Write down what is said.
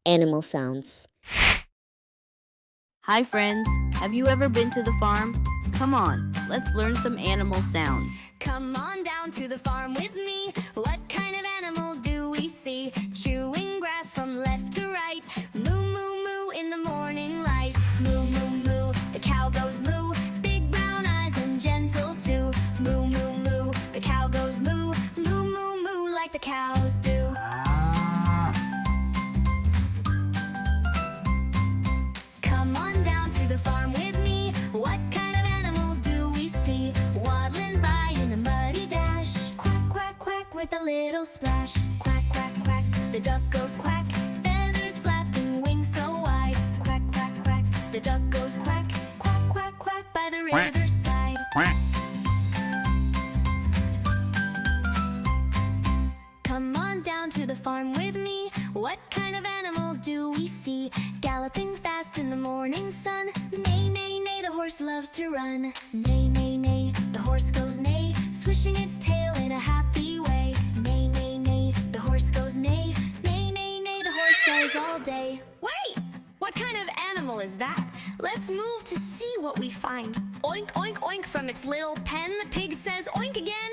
animal sounds. Hi friends, have you ever been to the farm? Come on, let's learn some animal sounds. Come on down to the farm with me. What kind of animal do we see? Chewing grass from left to right. Moo, moo, moo in the morning light. Moo, moo, moo, the cow goes moo. Big brown eyes and gentle too. Moo, moo, moo, the cow goes moo. Moo, moo, moo like the cows do. Come on down to the farm with me. What kind of animal do we see? Waddling by in a muddy dash. Quack, quack, quack with a little splash. Quack, quack, quack, the duck goes quack. Feathers flapping, wings so wide. Quack, quack, quack, the duck goes quack. Quack, quack, quack by the riverside. Come on down to the farm with me. What kind of animal do we see? Galloping fast in the morning sun. Neigh, neigh, neigh, the horse loves to run. Neigh, neigh, neigh, the horse goes neigh, swishing its tail in a happy way. Neigh, neigh, neigh, the horse goes neigh. Neigh, neigh, neigh, the horse says all day. Wait! What kind of animal is that? Let's move to see what we find. Oink, oink, oink from its little pen. The pig says oink again